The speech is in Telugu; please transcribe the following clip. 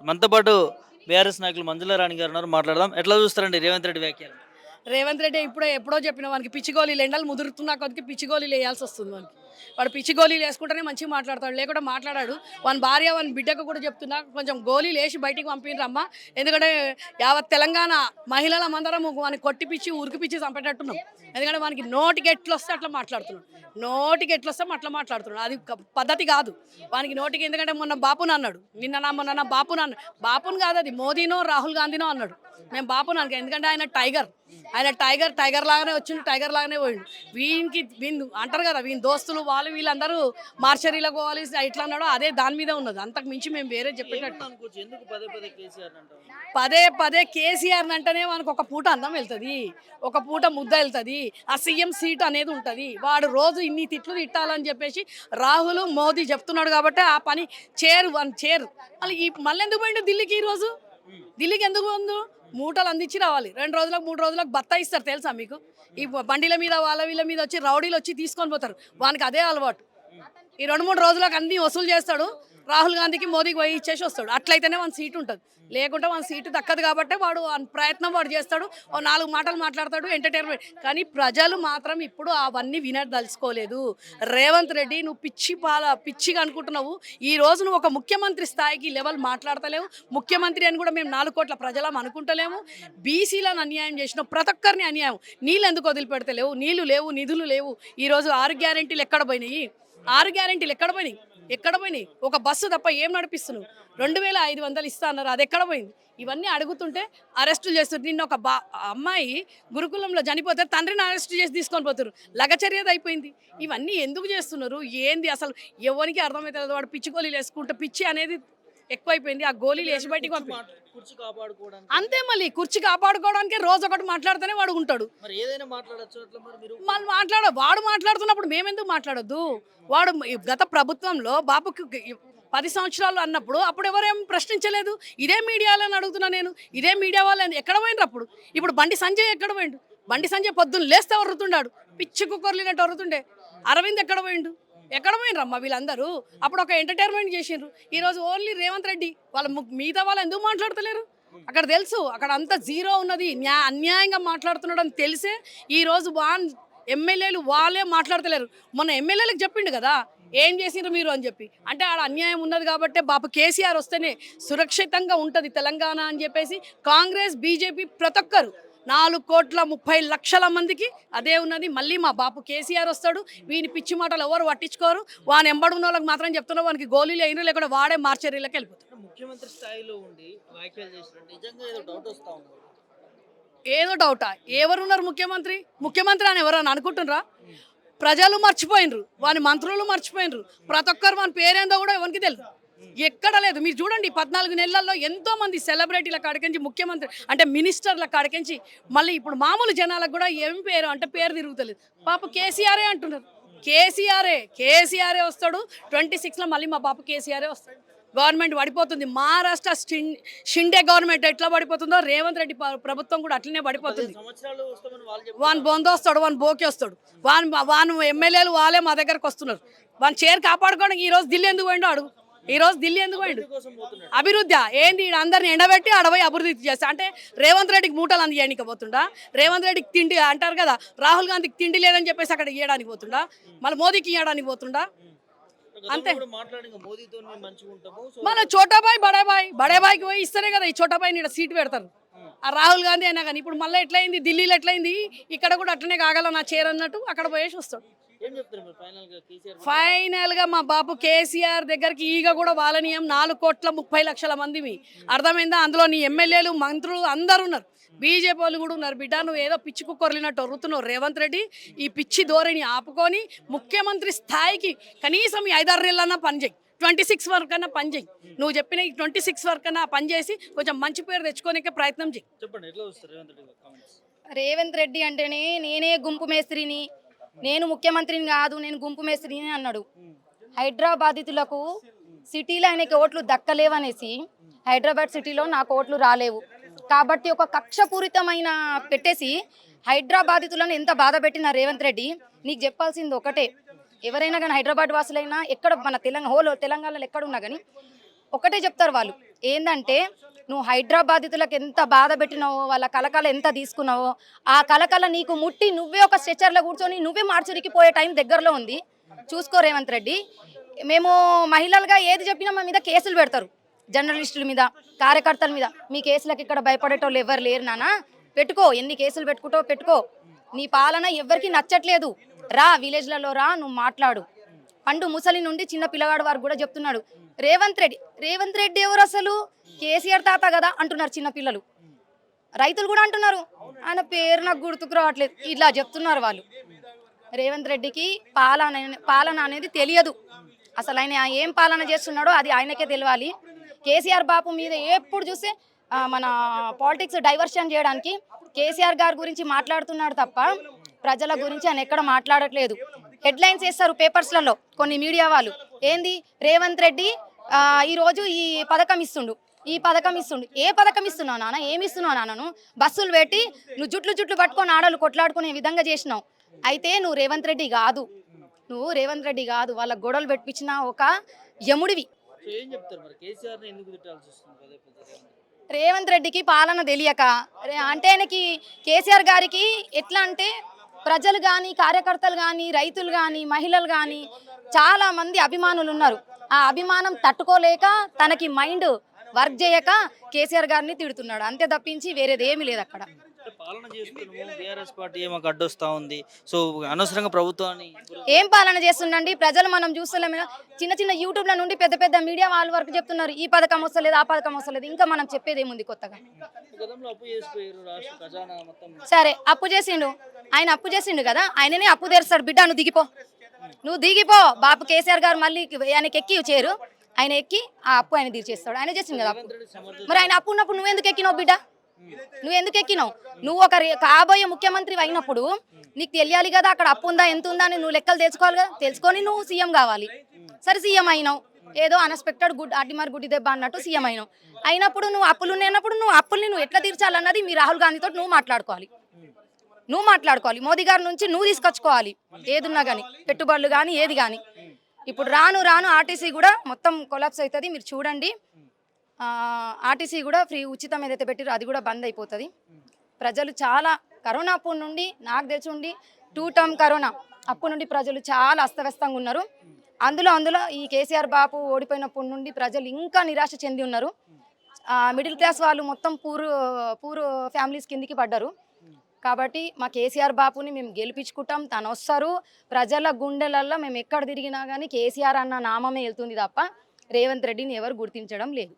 మనతో పాటు బీఆర్ఎస్ నాయకులు మంజుల రాణి గారు ఉన్నారు. మాట్లాడదాం. ఎట్లా చూస్తారండి రేవంత్ రెడ్డి వ్యాఖ్యలు? రేవంత్ రెడ్డి ఎప్పుడో చెప్పిన వానికి పిచ్చి గోళీలు ఎండలు ముదురుతున్నా కొద్దికి పిచ్చి గోళీలు వేయాల్సి వస్తుంది వానికి. వాడు పిచ్చి గోళీలు వేసుకుంటేనే మంచిగా మాట్లాడతాడు, లేకుండా మాట్లాడాడు. వాని భార్య వాని బిడ్డకు కూడా చెప్తున్నా, కొంచెం గోళీలు వేసి బయటికి పంపిరమ్మా. ఎందుకంటే యావత్ తెలంగాణ మహిళల మందరం వాని కొట్టిపిచ్చి ఉరికిపిచ్చి చంపేటట్టున్నాం. ఎందుకంటే వానికి నోటికి ఎట్లు వస్తే అట్లా మాట్లాడుతున్నాడు, నోటికి ఎట్లు వస్తే అట్లా మాట్లాడుతున్నాడు. అది పద్ధతి కాదు వానికి నోటికి. ఎందుకంటే మొన్న బాపుని అన్నాడు, మొన్న నా బాపుని అన్నాడు. బాపుని కాదు, అది మోదీనో రాహుల్ గాంధీనో అన్నాడు. మేము బాపుని అనుకో, ఎందుకంటే ఆయన టైగర్ లాగానే వచ్చిండు, టైగర్ లాగానే పోయిండు. వీళ్ళు అంటారు కదా, వీని దోస్తులు వీళ్ళందరూ మార్చరీలకు పోవాలి ఇట్లా అన్నాడు. అదే దాని మీద ఉన్నది, అంతకు మించి మేము వేరే చెప్పేటట్టు. పదే కేసీఆర్ అంటేనే మనకు ఒక పూట అన్నం వెళ్తుంది, ఒక పూట ముద్ద వెళ్తుంది, ఆ సీఎం సీట్ అనేది ఉంటుంది. వాడు రోజు ఇన్ని తిట్లు తిట్టాలని చెప్పేసి రాహుల్ మోదీ చెప్తున్నాడు కాబట్టి ఆ పని చేరు మళ్ళీ ఎందుకు పోయిండు ఢిల్లీకి? ఈరోజు ఢిల్లీకి ఎందుకు పోయిండు? మూటలు అందించి రావాలి. 2 రోజులకు 3 రోజులకు బత్తా ఇస్తారు తెలుసా మీకు? ఈ బండిల మీద వీళ్ళ మీద వచ్చి రౌడీలు వచ్చి తీసుకొని పోతారు. వానికి అదే అలవాటు. ఈ 2-3 రోజులకు అన్ని వసూలు చేస్తాడు, రాహుల్ గాంధీకి మోదీకి పోయి ఇచ్చేసి వస్తాడు. అట్లయితేనే మన సీటు ఉంటుంది, లేకుంటే మన సీటు దక్కదు. కాబట్టి వాడు ప్రయత్నం వాడు చేస్తాడు, 4 మాటలు మాట్లాడతాడు, ఎంటర్టైన్మెంట్. కానీ ప్రజలు మాత్రం ఇప్పుడు అవన్నీ వినదలుచుకోలేదు. రేవంత్ రెడ్డి, నువ్వు పిచ్చిగా అనుకుంటున్నావు. ఈ రోజు నువ్వు ఒక ముఖ్యమంత్రి స్థాయికి లెవెల్ మాట్లాడతలేవు. ముఖ్యమంత్రి అని కూడా మేము 4 కోట్ల ప్రజలం అనుకుంటలేము. బీసీలను అన్యాయం చేసినావు, ప్రతి ఒక్కరిని అన్యాయం. నీళ్ళు ఎందుకు వదిలిపెడతలేవు? నీళ్లు లేవు, నిధులు లేవు. ఈరోజు 6 గ్యారెంటీలు ఎక్కడ పోయినాయి? 6 గ్యారెంటీలు ఎక్కడ పోయినాయి? ఒక బస్సు తప్ప ఏం నడిపిస్తున్నావు? 2500 ఇస్తా అన్నారు, అది ఎక్కడ పోయింది? ఇవన్నీ అడుగుతుంటే అరెస్టులు చేస్తారు. నిన్న ఒక అమ్మాయి గురుకులంలో చనిపోతే తండ్రిని అరెస్ట్ చేసి తీసుకొని పోతారు. లగచర్యది అయిపోయింది. ఇవన్నీ ఎందుకు చేస్తున్నారు? ఏంది అసలు? ఎవరికి అర్థమవుతుంది? వాడు పిచ్చి గోళీలు వేసుకుంటే పిచ్చి అనేది ఎక్కువైపోయింది. ఆ గోళీలు వేసి బయటికి అంతే. మళ్ళీ కుర్చీ కాపాడుకోవడానికి రోజు ఒకటి మాట్లాడితేనే వాడు ఉంటాడు. మళ్ళీ వాడు మాట్లాడుతున్నప్పుడు మేమెందుకు మాట్లాడొద్దు? వాడు గత ప్రభుత్వంలో బాబుకి 10 సంవత్సరాలు అన్నప్పుడు అప్పుడు ఎవరేం ప్రశ్నించలేదు. ఇదే మీడియాలని అడుగుతున్నా నేను, ఇదే మీడియా వాళ్ళు ఎక్కడ పోయినరు అప్పుడు? ఇప్పుడు బండి సంజయ్ ఎక్కడ పోయిండు? బండి సంజయ్ పొద్దున్న లేస్తే వరుతుండాడు, పిచ్చి కుక్కర్లినట్టు వరుతుండే. అరవింద్ ఎక్కడ పోయినరమ్మా వీళ్ళందరూ? అప్పుడు ఒక ఎంటర్టైన్మెంట్ చేసిండ్రు. ఈరోజు ఓన్లీ రేవంత్ రెడ్డి. మిగతా వాళ్ళు ఎందుకు మాట్లాడతలేరు? అక్కడ తెలుసు, అక్కడ అంతా జీరో ఉన్నది, అన్యాయంగా మాట్లాడుతున్నాడు అని తెలిసే ఈరోజు ఎమ్మెల్యేలు వాళ్ళే మాట్లాడతలేరు. మొన్న ఎమ్మెల్యేలకు చెప్పిండు కదా, ఏం చేసిండ్రు మీరు అని చెప్పి. అంటే ఆడ అన్యాయం ఉన్నది కాబట్టి బాపు కేసీఆర్ వస్తేనే సురక్షితంగా ఉంటుంది తెలంగాణ అని చెప్పేసి కాంగ్రెస్, బీజేపీ ప్రతి ఒక్కరు 4,30,00,000 మందికి అదే ఉన్నది. మళ్ళీ మా బాపు కేసీఆర్ వస్తాడు. వీని పిచ్చి మాటలు ఎవరు పట్టించుకోరు. వాని ఎంబడున్న వాళ్ళకి మాత్రం చెప్తున్నారు, వానికి గోళీలు అయినా లేకుండా వాడే మార్చరీలకు వెళ్ళిపోతాడు. ముఖ్యమంత్రి స్థాయిలో ఉండి వ్యాఖ్యలు చేసినట్టు నిజంగా ఏదో డౌట్ వస్తా ఉంది. ఏదో డౌటా? ఎవరున్నారు ముఖ్యమంత్రి అని ఎవరన్నా అనుకుంటున్నారా? ప్రజలు మర్చిపోయినరు, వాని మంత్రులు మర్చిపోయినరు. ప్రతి ఒక్కరు మన పేరేందో కూడా ఎవరికి తెలియదు, ఎక్కడ లేదు. మీరు చూడండి, 14 నెలల్లో ఎంతో మంది సెలబ్రిటీల కాడికించి ముఖ్యమంత్రి అంటే మినిస్టర్ల కాడికించి మళ్ళీ ఇప్పుడు మామూలు జనాలకు కూడా ఏం పేరు అంటే పేరు తిరుగుతలేదు. పాప కేసీఆరే అంటున్నారు. కేసీఆరే వస్తాడు. 26లో మళ్ళీ మా పాప కేసీఆరే వస్తాడు. గవర్నమెంట్ పడిపోతుంది. మహారాష్ట్ర షిండే గవర్నమెంట్ ఎట్లా పడిపోతుందో రేవంత్ రెడ్డి ప్రభుత్వం కూడా అట్లనే పడిపోతుంది. వాని బొంద వస్తాడు, వాని బోకి వస్తాడు, వాని ఎమ్మెల్యేలు వాళ్ళే మా దగ్గరకు వస్తున్నారు. వాని చైర్ కాపాడుకోవడానికి ఈరోజు ఢిల్లీ ఎందుకు పోయిండో అడుగు. అభివృద్ధి ఏంది? అందరిని ఎండబెట్టి అడవై అభివృద్ధి చేస్తా అంటే రేవంత్ రెడ్డికి మూటలు అందియడానికి పోతుండా? రేవంత్ రెడ్డికి తిండి అంటారు కదా, రాహుల్ గాంధీకి తిండి లేదని చెప్పేసి అక్కడ ఇవ్వడానికి పోతుండా? మళ్ళీ మోదీకి ఇవ్వడానికి పోతుండా? అంతే. మన చోటాబాయ్ బడేబాయ్కి పోయి ఇస్తేనే కదా ఈ చోటాబాయ్ని ఇక్కడ సీటు పెడతారు. ఆ రాహుల్ గాంధీ అయినా కానీ ఇప్పుడు మళ్ళీ ఎట్లయింది, ఢిల్లీలో ఎట్లయింది, ఇక్కడ కూడా అట్లనే కాగల నా చైర్ అన్నట్టు అక్కడ పోయేసి వస్తాడు. ఫైనల్ గా మా బాపు కేసీఆర్ దగ్గరికి ఈగ కూడా వాలనీయం. 4,30,00,000 మంది అర్థమైందా? అందులో నీ ఎమ్మెల్యేలు, మంత్రులు అందరు ఉన్నారు, బీజేపీ వాళ్ళు కూడా ఉన్నారు. బిడ్డ, నువ్వు ఏదో పిచ్చి కుక్కర్లినట్టు వరుతున్నావు రేవంత్ రెడ్డి. ఈ పిచ్చి ధోరణి ఆపుకొని ముఖ్యమంత్రి స్థాయికి కనీసం ఈ 5-6 నెలలన్నా పనిచేయి. 26 వరకు అన్నా పనిచేయి. నువ్వు చెప్పిన ఈ 26 వరకు అన్నా పనిచేసి కొంచెం మంచి పేరు తెచ్చుకోనికే ప్రయత్నం చేయి. రేవంత్ రెడ్డి అంటేనే నేనే గుంపు మేస్త్రిని, నేను ముఖ్యమంత్రిని కాదు, నేను గుంపు మేస్త్రిని అన్నాడు. హైదరాబాదితులకు సిటీలో ఆయనకి ఓట్లు దక్కలేవనేసి హైదరాబాద్ సిటీలో నాకు ఓట్లు రాలేవు కాబట్టి ఒక కక్షపూరితమైన పెట్టేసి హైదరాబాదితులను ఎంత బాధ పెట్టిన రేవంత్ రెడ్డి, నీకు చెప్పాల్సింది ఒకటే. ఎవరైనా కానీ హైదరాబాద్ వాసులైనా ఎక్కడ మన తెలంగాణలో ఎక్కడ ఉన్నా కానీ ఒకటే చెప్తారు వాళ్ళు, ఏందంటే నువ్వు హైదరాబాదితులకు ఎంత బాధ పెట్టినావో, వాళ్ళ కలకల ఎంత తీసుకున్నావో, ఆ కలకల నీకు ముట్టి నువ్వే ఒక స్ట్రెచర్లో కూర్చొని నువ్వే మార్చురికిపోయే టైం దగ్గరలో ఉంది. చూసుకో రేవంత్ రెడ్డి. మేము మహిళలుగా ఏది చెప్పినా మా మీద కేసులు పెడతారు, జర్నలిస్టుల మీద, కార్యకర్తల మీద. మీ కేసులకు ఇక్కడ భయపడేటోళ్ళు ఎవరు లేరు నాన్న, పెట్టుకో, ఎన్ని కేసులు పెట్టుకుంటావో పెట్టుకో. నీ పాలన ఎవరికి నచ్చట్లేదు, రా విలేజ్లలో రా, నువ్వు మాట్లాడు. పండు ముసలి నుండి చిన్న పిల్లగాడు వారు కూడా చెప్తున్నాడు రేవంత్ రెడ్డి ఎవరు అసలు, కేసీఆర్ తాత కదా అంటున్నారు చిన్న పిల్లలు. రైతులు కూడా అంటున్నారు ఆయన నాకు గుర్తుకు రావట్లేదు, ఇట్లా చెప్తున్నారు వాళ్ళు. రేవంత్ రెడ్డికి పాలన అనేది తెలియదు. అసలు ఆయన ఏం పాలన చేస్తున్నాడో అది ఆయనకే తెలియాలి. కేసీఆర్ బాపు మీద ఎప్పుడు చూస్తే మన పాలిటిక్స్ డైవర్షన్ చేయడానికి కేసీఆర్ గారి గురించి మాట్లాడుతున్నాడు తప్ప ప్రజల గురించి ఆయన ఎక్కడ మాట్లాడట్లేదు. హెడ్లైన్స్ వేస్తారు పేపర్స్లలో కొన్ని మీడియా వాళ్ళు, ఏంది రేవంత్ రెడ్డి ఈరోజు ఈ పథకం ఇస్తుండు, ఈ పథకం ఇస్తుండు. ఏ పథకం ఇస్తున్నావు నాన్న, ఏమి ఇస్తున్నావు నాన్నను? బస్సులు పెట్టి నువ్వు జుట్లు పట్టుకొని ఆడలు కొట్లాడుకునే విధంగా చేసినావు. అయితే నువ్వు రేవంత్ రెడ్డి కాదు, వాళ్ళ గొడవలు పెట్టించిన ఒక యముడివి. ఏం చెప్తారు మరి, కేసీఆర్ని ఎందుకు తిట్టాల్సి వస్తుంది పదే పదే? రేవంత్ రెడ్డికి పాలన తెలియక, అంటే ఆయనకి కేసీఆర్ గారికి ఎట్లా అంటే ప్రజలు కానీ, కార్యకర్తలు కానీ, రైతులు కానీ, మహిళలు కానీ చాలా మంది అభిమానులు ఉన్నారు. ఆ అభిమానం తట్టుకోలేక తనకి మైండ్ వర్క్ చేయక కేసీఆర్ గారిని తిడుతున్నాడు, అంతే తప్పించి వేరేది ఏమీ లేదు అక్కడ. పాలన చేస్తున్నాము, బీఆర్ఎస్ పార్టీ ఏమో అడ్డొస్తా ఉంది, సో అనవసరంగా ప్రభుత్వాన్ని ఏం పాలన చేస్తుండండి ప్రజలు, మనం చూస్తలేము. చిన్న యూట్యూబ్ల నుండి పెద్ద మీడియా వాళ్ళ వరకు చెప్తున్నారు ఈ పథకం వస్తలేదు, ఆ పథకం వస్తలేదు. ఇంకా మనం చెప్పేది ఏముంది కొత్తగా? గతంలో అప్పు చేసిపోయారు, రాష్ట్ర ఖజానా మొత్తం. సరే అప్పు చేసిండు కదా, ఆయననే అప్పు తెరుస్తాడు. బిడ్డ నువ్వు దిగిపో బాపు. కేసీఆర్ గారు మళ్ళీ ఆయనకి ఎక్కి చేరు, ఆయన ఎక్కి ఆ అప్పు ఆయన తీర్చేస్తాడు. ఆయన చేసింది కదా అప్పు. మరి ఆయన అప్పు ఉన్నప్పుడు నువ్వెందుకు ఎక్కినావు బిడ్డ? నువ్వు ఒక కాబోయే ముఖ్యమంత్రి అయినప్పుడు నీకు తెలియాలి కదా అక్కడ అప్పు ఉందా, ఎంత ఉందా అని నువ్వు లెక్కలు తెలుసుకోవాలి కదా. తెలుసుకొని నువ్వు సీఎం కావాలి. సరే సీఎం అయినావు, ఏదో అన్ఎక్స్పెక్టెడ్ గుడ్డి దెబ్బ అన్నట్టు సీఎం అయినప్పుడు నువ్వు అప్పులు ఉన్నప్పుడు నువ్వు అప్పుల్ని నువ్వు ఎట్లా తీర్చాలన్నది మీ రాహుల్ గాంధీతో నువ్వు మాట్లాడుకోవాలి. మోదీ గారి నుంచి నువ్వు తీసుకొచ్చుకోవాలి ఏదున్నా కానీ, పెట్టుబడులు కానీ ఏది కానీ. ఇప్పుడు రాను ఆర్టీసీ కూడా మొత్తం కొలాప్స్ అవుతుంది. మీరు చూడండి, ఆర్టీసీ కూడా ఫ్రీ ఉచితం ఏదైతే పెట్టారో అది కూడా బంద్ అయిపోతుంది. ప్రజలు చాలా కరోనా అప్పు నుండి, నాకు తెలిసి ఉండి 2 టర్మ్ కరోనా అప్పు నుండి ప్రజలు చాలా అస్తవ్యస్తంగా ఉన్నారు. అందులో ఈ కేసీఆర్ బాపు ఓడిపోయినప్పటి నుండి ప్రజలు ఇంకా నిరాశ చెంది ఉన్నారు. మిడిల్ క్లాస్ వాళ్ళు మొత్తం పూర్ ఫ్యామిలీస్ కిందికి పడ్డారు. కాబట్టి మా కేసీఆర్ బాపుని మేము గెలిపించుకుంటాం, తను వస్తారు. ప్రజల గుండెలల్లో మేము ఎక్కడ తిరిగినా కానీ కేసీఆర్ అన్న నామమే వెళ్తుంది తప్ప రేవంత్ రెడ్డిని ఎవరు గుర్తించడం లేదు.